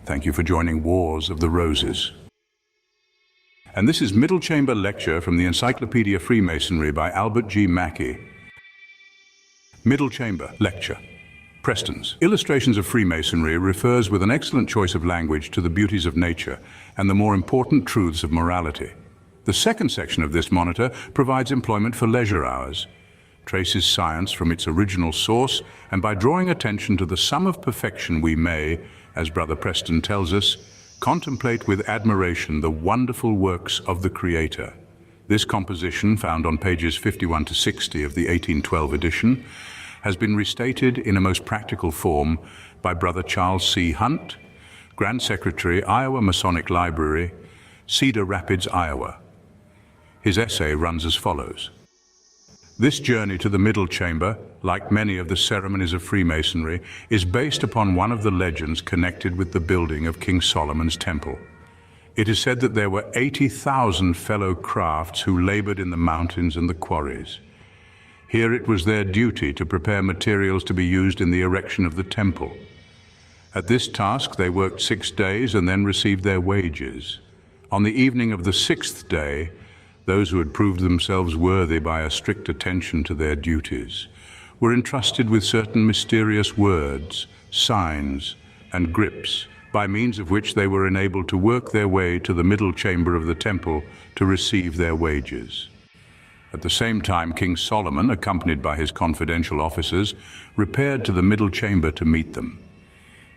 Thank you for joining Wars of the Roses. And this is Middle Chamber Lecture from the Encyclopedia of Freemasonry by Albert G. Mackey. Middle Chamber Lecture. Prestons Illustrations of Freemasonry refers with an excellent choice of language to the beauties of nature and the more important truths of morality. The second section of this monitor provides employment for leisure hours, traces science from its original source, and by drawing attention to the sum of perfection we may, as Brother Preston tells us, contemplate with admiration the wonderful works of the Creator. This composition, found on pages 51 to 60 of the 1812 edition, has been restated in a most practical form by Brother Charles C. Hunt, Grand Secretary, Iowa Masonic Library, Cedar Rapids, Iowa. His essay runs as follows. This journey to the Middle Chamber, like many of the ceremonies of Freemasonry, is based upon one of the legends connected with the building of King Solomon's Temple. It is said that there were 80,000 fellow crafts who labored in the mountains and the quarries. Here it was their duty to prepare materials to be used in the erection of the temple. At this task they worked 6 days and then received their wages. On the evening of the 6th day, those who had proved themselves worthy by a strict attention to their duties were entrusted with certain mysterious words, signs, and grips, by means of which they were enabled to work their way to the middle chamber of the temple to receive their wages. At the same time, King Solomon, accompanied by his confidential officers, repaired to the middle chamber to meet them.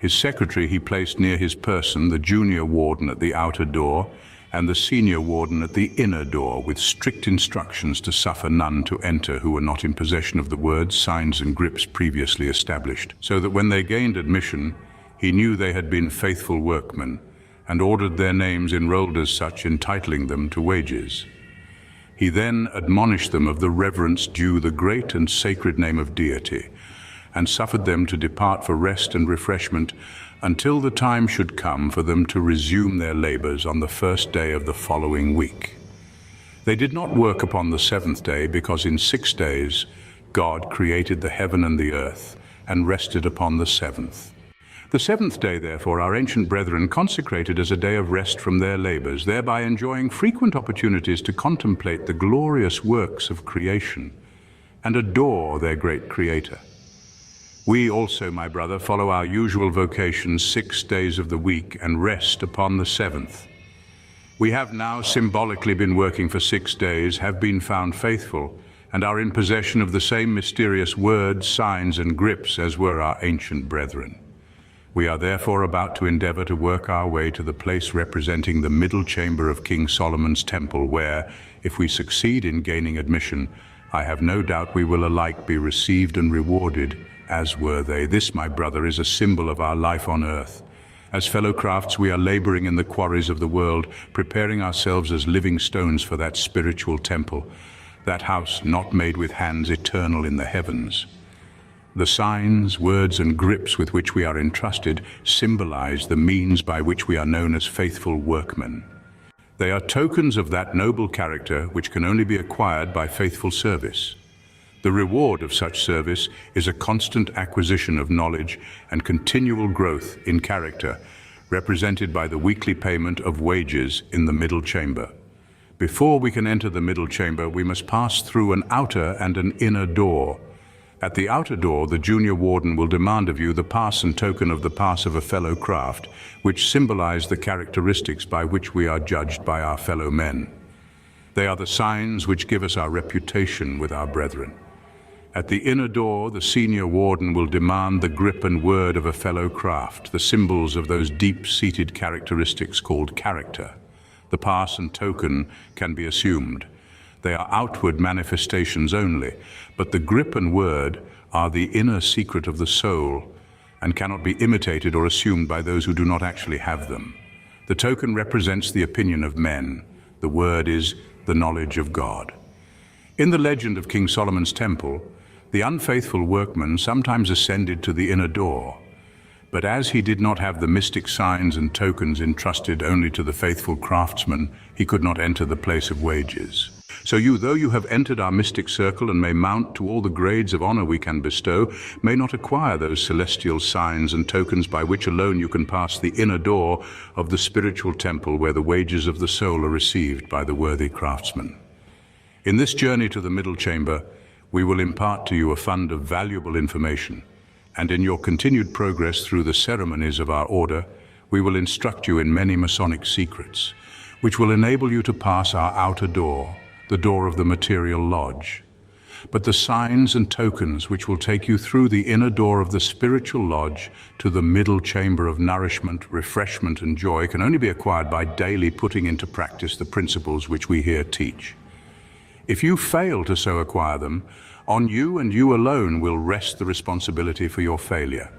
His secretary he placed near his person, the junior warden at the outer door, and the senior warden at the inner door, with strict instructions to suffer none to enter who were not in possession of the words, signs, and grips previously established, so that when they gained admission, he knew they had been faithful workmen, and ordered their names enrolled as such, entitling them to wages. He then admonished them of the reverence due the great and sacred name of deity, and suffered them to depart for rest and refreshment until the time should come for them to resume their labors on the first day of the following week. They did not work upon the 7th day, because in 6 days God created the heaven and the earth, and rested upon the 7th. The 7th day, therefore, our ancient brethren consecrated as a day of rest from their labors, thereby enjoying frequent opportunities to contemplate the glorious works of creation and adore their great Creator. We also, my brother, follow our usual vocation 6 days of the week and rest upon the 7th. We have now symbolically been working for 6 days, have been found faithful, and are in possession of the same mysterious words, signs, and grips as were our ancient brethren. We are therefore about to endeavor to work our way to the place representing the middle chamber of King Solomon's temple, where, if we succeed in gaining admission, I have no doubt we will alike be received and rewarded, as were they. This, my brother, is a symbol of our life on earth. As fellow crafts, we are laboring in the quarries of the world, preparing ourselves as living stones for that spiritual temple, that house not made with hands, eternal in the heavens. The signs, words, and grips with which we are entrusted symbolize the means by which we are known as faithful workmen. They are tokens of that noble character which can only be acquired by faithful service. The reward of such service is a constant acquisition of knowledge and continual growth in character, represented by the weekly payment of wages in the middle chamber. Before we can enter the middle chamber, we must pass through an outer and an inner door. At the outer door, the junior warden will demand of you the pass and token of the pass of a fellow craft, which symbolize the characteristics by which we are judged by our fellow men. They are the signs which give us our reputation with our brethren. At the inner door, the senior warden will demand the grip and word of a fellow craft, the symbols of those deep-seated characteristics called character. The pass and token can be assumed. They are outward manifestations only, but the grip and word are the inner secret of the soul and cannot be imitated or assumed by those who do not actually have them. The token represents the opinion of men. The word is the knowledge of God. In the legend of King Solomon's temple, the unfaithful workman sometimes ascended to the inner door, but as he did not have the mystic signs and tokens entrusted only to the faithful craftsman, he could not enter the place of wages. So you, though you have entered our mystic circle and may mount to all the grades of honor we can bestow, may not acquire those celestial signs and tokens by which alone you can pass the inner door of the spiritual temple where the wages of the soul are received by the worthy craftsman. In this journey to the middle chamber, we will impart to you a fund of valuable information, and in your continued progress through the ceremonies of our order, we will instruct you in many Masonic secrets, which will enable you to pass our outer door, the door of the material lodge. But the signs and tokens which will take you through the inner door of the spiritual lodge to the middle chamber of nourishment, refreshment, and joy can only be acquired by daily putting into practice the principles which we here teach. If you fail to so acquire them, on you and you alone will rest the responsibility for your failure.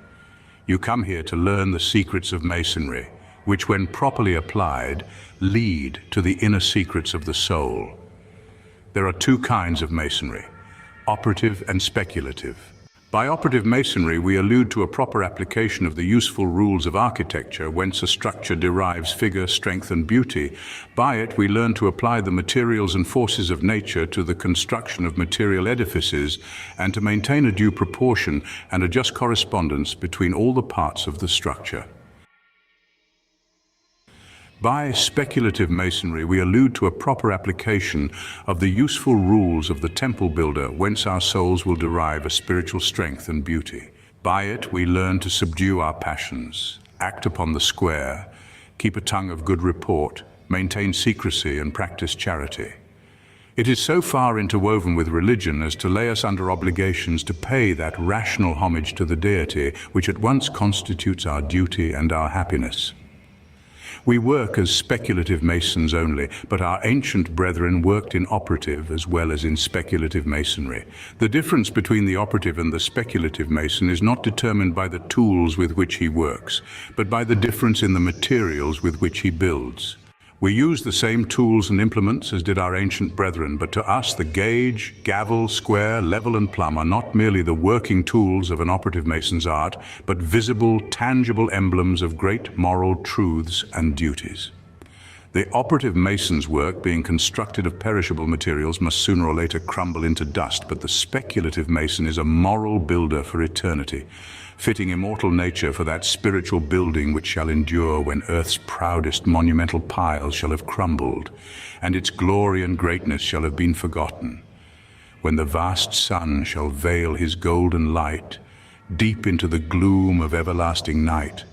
You come here to learn the secrets of Masonry, which when properly applied, lead to the inner secrets of the soul. There are two kinds of Masonry, operative and speculative. By operative Masonry, we allude to a proper application of the useful rules of architecture, whence a structure derives figure, strength, and beauty. By it, we learn to apply the materials and forces of nature to the construction of material edifices and to maintain a due proportion and a just correspondence between all the parts of the structure. By speculative Masonry, we allude to a proper application of the useful rules of the temple builder, whence our souls will derive a spiritual strength and beauty. By it, we learn to subdue our passions, act upon the square, keep a tongue of good report, maintain secrecy, and practice charity. It is so far interwoven with religion as to lay us under obligations to pay that rational homage to the deity, which at once constitutes our duty and our happiness. We work as speculative Masons only, but our ancient brethren worked in operative as well as in speculative Masonry. The difference between the operative and the speculative Mason is not determined by the tools with which he works, but by the difference in the materials with which he builds. We use the same tools and implements as did our ancient brethren, but to us the gauge, gavel, square, level, and plumb are not merely the working tools of an operative Mason's art, but visible, tangible emblems of great moral truths and duties. The operative Mason's work, being constructed of perishable materials, must sooner or later crumble into dust, but the speculative Mason is a moral builder for eternity, fitting immortal nature for that spiritual building which shall endure when earth's proudest monumental piles shall have crumbled, and its glory and greatness shall have been forgotten. When the vast sun shall veil his golden light deep into the gloom of everlasting night,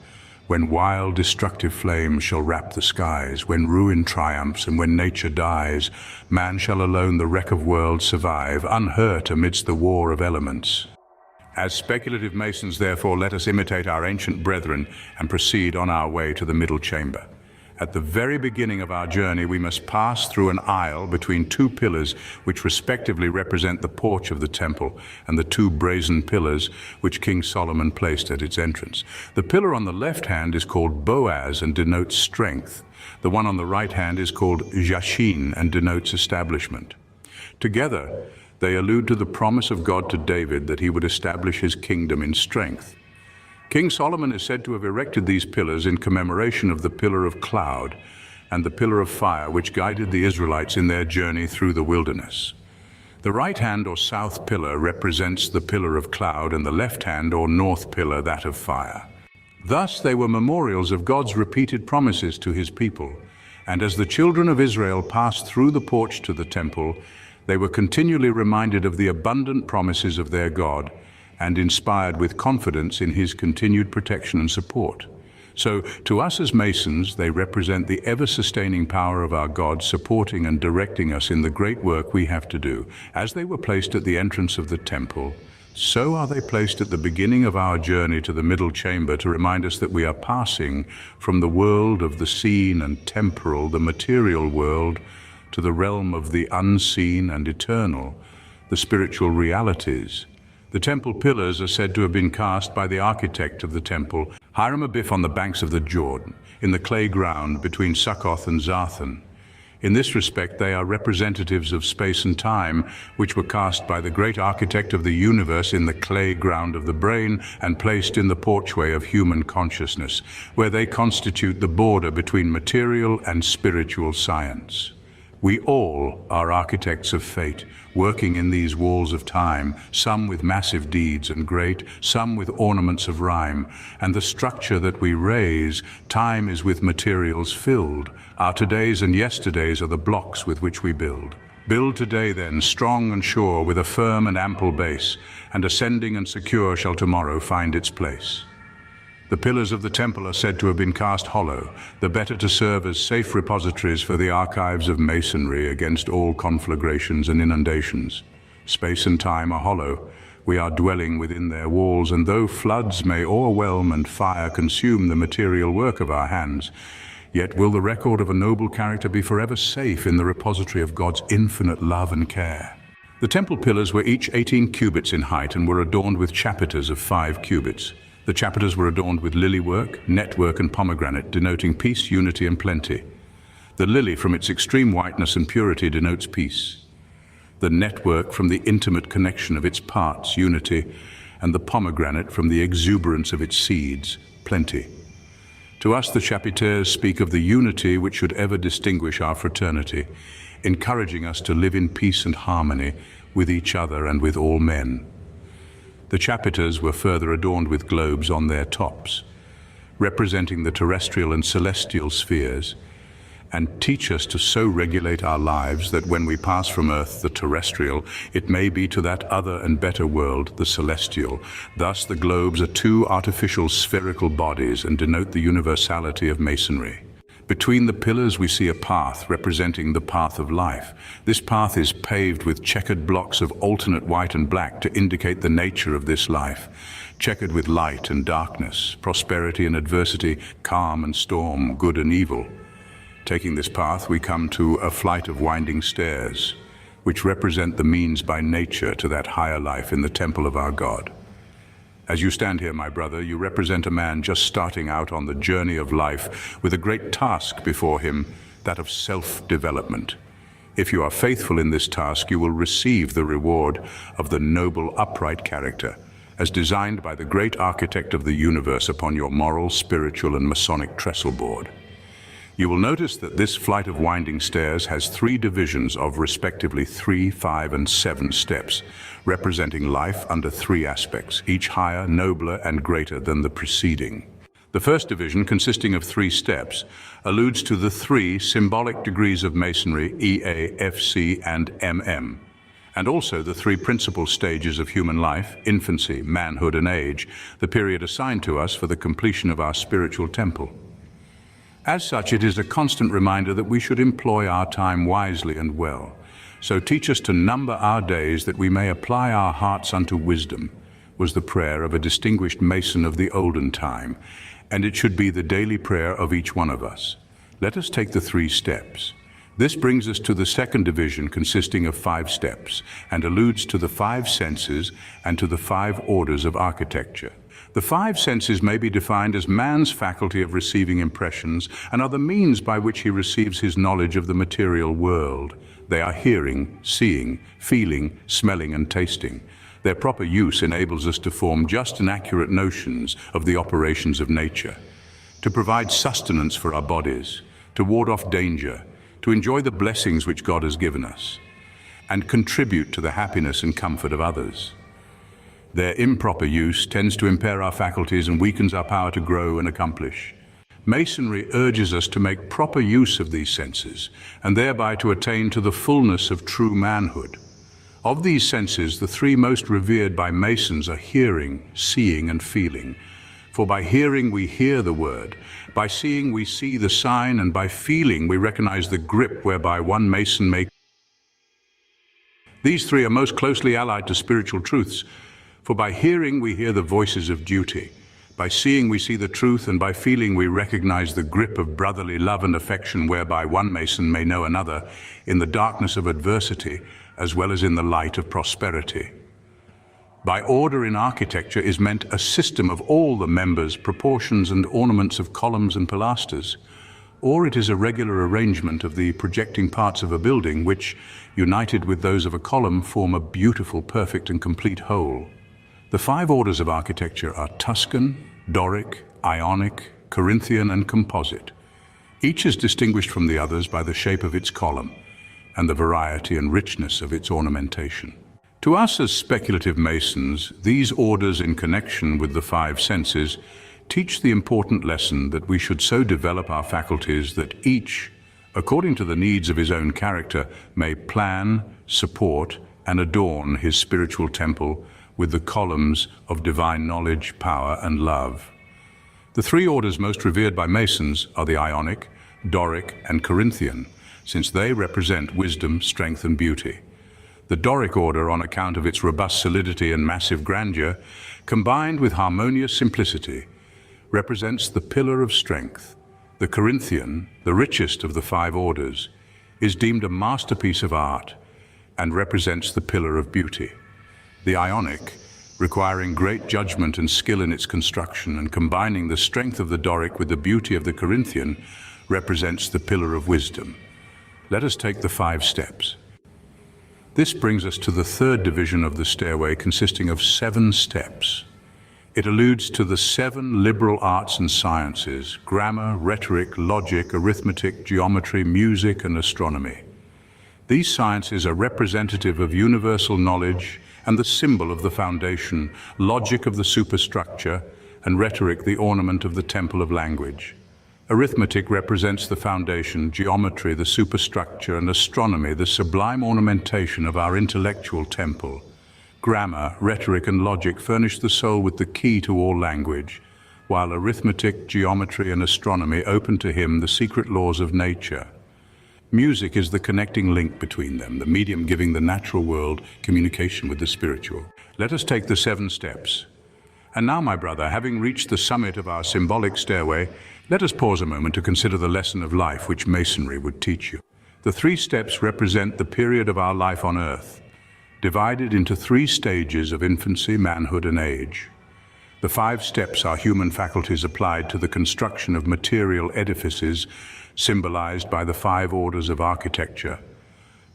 when wild destructive flames shall wrap the skies, when ruin triumphs and when nature dies, man shall alone the wreck of worlds survive, unhurt amidst the war of elements. As speculative Masons, therefore, let us imitate our ancient brethren and proceed on our way to the middle chamber. At the very beginning of our journey, we must pass through an aisle between two pillars which respectively represent the porch of the temple and the two brazen pillars which King Solomon placed at its entrance. The pillar on the left hand is called Boaz and denotes strength. The one on the right hand is called Jashin and denotes establishment. Together, they allude to the promise of God to David that he would establish his kingdom in strength. King Solomon is said to have erected these pillars in commemoration of the pillar of cloud and the pillar of fire which guided the Israelites in their journey through the wilderness. The right hand or south pillar represents the pillar of cloud and the left hand or north pillar that of fire. Thus they were memorials of God's repeated promises to his people, and as the children of Israel passed through the porch to the temple, they were continually reminded of the abundant promises of their God and inspired with confidence in his continued protection and support. So, to us as Masons, they represent the ever-sustaining power of our God supporting and directing us in the great work we have to do. As they were placed at the entrance of the temple, so are they placed at the beginning of our journey to the middle chamber to remind us that we are passing from the world of the seen and temporal, the material world, to the realm of the unseen and eternal, the spiritual realities. The temple pillars are said to have been cast by the architect of the temple, Hiram Abiff, on the banks of the Jordan, in the clay ground between Succoth and Zarthan. In this respect, they are representatives of space and time, which were cast by the great architect of the universe in the clay ground of the brain and placed in the porchway of human consciousness, where they constitute the border between material and spiritual science. We all are architects of fate, working in these walls of time, some with massive deeds and great, some with ornaments of rhyme. And the structure that we raise, time is with materials filled. Our todays and yesterdays are the blocks with which we build. Build today then, strong and sure, with a firm and ample base, and ascending and secure shall tomorrow find its place. The pillars of the temple are said to have been cast hollow, the better to serve as safe repositories for the archives of masonry against all conflagrations and inundations. Space and time are hollow. We are dwelling within their walls, and though floods may o'erwhelm and fire consume the material work of our hands, yet will the record of a noble character be forever safe in the repository of God's infinite love and care. The temple pillars were each 18 cubits in height and were adorned with chapiters of 5 cubits. The chapiters were adorned with lily work, network, and pomegranate, denoting peace, unity, and plenty. The lily, from its extreme whiteness and purity, denotes peace. The network, from the intimate connection of its parts, unity, and the pomegranate, from the exuberance of its seeds, plenty. To us, the chapiters speak of the unity which should ever distinguish our fraternity, encouraging us to live in peace and harmony with each other and with all men. The chapiters were further adorned with globes on their tops, representing the terrestrial and celestial spheres, and teach us to so regulate our lives that when we pass from earth, the terrestrial, it may be to that other and better world, the celestial. Thus the globes are 2 artificial spherical bodies and denote the universality of masonry. Between the pillars we see a path representing the path of life. This path is paved with checkered blocks of alternate white and black to indicate the nature of this life, checkered with light and darkness, prosperity and adversity, calm and storm, good and evil. Taking this path, we come to a flight of winding stairs, which represent the means by nature to that higher life in the temple of our God. As you stand here, my brother, you represent a man just starting out on the journey of life with a great task before him, that of self-development. If you are faithful in this task, you will receive the reward of the noble, upright character, as designed by the great architect of the universe upon your moral, spiritual, and Masonic trestle board. You will notice that this flight of winding stairs has 3 divisions of respectively 3, 5, and 7 steps, representing life under 3 aspects, each higher, nobler, and greater than the preceding. The first division, consisting of 3 steps, alludes to the 3 symbolic degrees of Masonry, EA, FC, and MM, and also the 3 principal stages of human life, infancy, manhood, and age, the period assigned to us for the completion of our spiritual temple. As such, it is a constant reminder that we should employ our time wisely and well. So teach us to number our days that we may apply our hearts unto wisdom, was the prayer of a distinguished Mason of the olden time, and it should be the daily prayer of each one of us. Let us take the 3 steps. This brings us to the second division, consisting of 5 steps, and alludes to the 5 senses and to the 5 orders of architecture. The 5 senses may be defined as man's faculty of receiving impressions and are the means by which he receives his knowledge of the material world. They are hearing, seeing, feeling, smelling, and tasting. Their proper use enables us to form just and accurate notions of the operations of nature, to provide sustenance for our bodies, to ward off danger, to enjoy the blessings which God has given us, and contribute to the happiness and comfort of others. Their improper use tends to impair our faculties and weakens our power to grow and accomplish. Masonry urges us to make proper use of these senses, and thereby to attain to the fullness of true manhood. Of these senses, the 3 most revered by Masons are hearing, seeing, and feeling. For by hearing we hear the word, by seeing we see the sign, and by feeling we recognize the grip whereby one Mason may. These 3 are most closely allied to spiritual truths. For by hearing we hear the voices of duty, by seeing we see the truth, and by feeling we recognize the grip of brotherly love and affection whereby one Mason may know another in the darkness of adversity as well as in the light of prosperity. By order in architecture is meant a system of all the members, proportions, and ornaments of columns and pilasters, or it is a regular arrangement of the projecting parts of a building which, united with those of a column, form a beautiful, perfect, and complete whole. The 5 orders of architecture are Tuscan, Doric, Ionic, Corinthian, and Composite. Each is distinguished from the others by the shape of its column. and the variety and richness of its ornamentation. To us as speculative Masons, these orders in connection with the five senses teach the important lesson that we should so develop our faculties that each, according to the needs of his own character, may plan, support, and adorn his spiritual temple with the columns of divine knowledge, power, and love. The three orders most revered by Masons are the Ionic, Doric, and Corinthian, since they represent wisdom, strength, and beauty. The Doric order, on account of its robust solidity and massive grandeur, combined with harmonious simplicity, represents the pillar of strength. The Corinthian, the richest of the five orders, is deemed a masterpiece of art and represents the pillar of beauty. The Ionic, requiring great judgment and skill in its construction and combining the strength of the Doric with the beauty of the Corinthian, represents the pillar of wisdom. Let us take the 5 steps. This brings us to the third division of the stairway, consisting of 7 steps. It alludes to the 7 liberal arts and sciences: grammar, rhetoric, logic, arithmetic, geometry, music, and astronomy. These sciences are representative of universal knowledge and the symbol of the foundation, logic of the superstructure, and rhetoric the ornament of the temple of language. Arithmetic represents the foundation, geometry the superstructure, and astronomy the sublime ornamentation of our intellectual temple. Grammar, rhetoric, and logic furnish the soul with the key to all language, while arithmetic, geometry, and astronomy open to him the secret laws of nature. Music is the connecting link between them, the medium giving the natural world communication with the spiritual. Let us take the 7 steps. And now, my brother, having reached the summit of our symbolic stairway, let us pause a moment to consider the lesson of life which Masonry would teach you. The 3 steps represent the period of our life on earth, divided into 3 stages of infancy, manhood, and age. The 5 steps are human faculties applied to the construction of material edifices, symbolized by the 5 orders of architecture,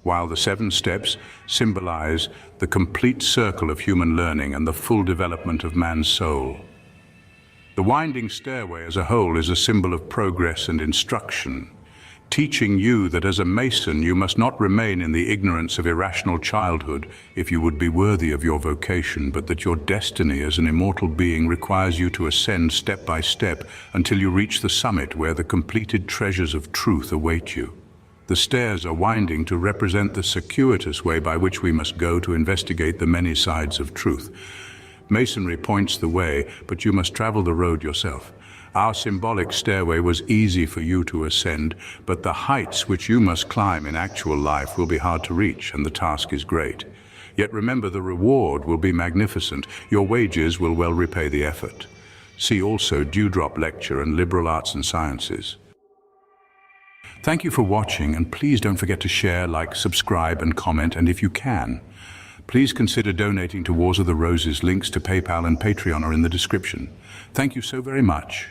while the 7 steps symbolize the complete circle of human learning and the full development of man's soul. The winding stairway as a whole is a symbol of progress and instruction, teaching you that as a Mason you must not remain in the ignorance of irrational childhood if you would be worthy of your vocation, but that your destiny as an immortal being requires you to ascend step by step until you reach the summit where the completed treasures of truth await you. The stairs are winding to represent the circuitous way by which we must go to investigate the many sides of truth. Masonry points the way, but you must travel the road yourself. Our symbolic stairway was easy for you to ascend, but the heights which you must climb in actual life will be hard to reach, and the task is great. Yet remember, the reward will be magnificent. Your wages will well repay the effort. See also Dewdrop Lecture and Liberal Arts and Sciences. Thank you for watching, and please don't forget to share, like, subscribe, and comment, and if you can, please consider donating to Wars of the Roses. Links to PayPal and Patreon are in the description. Thank you so very much.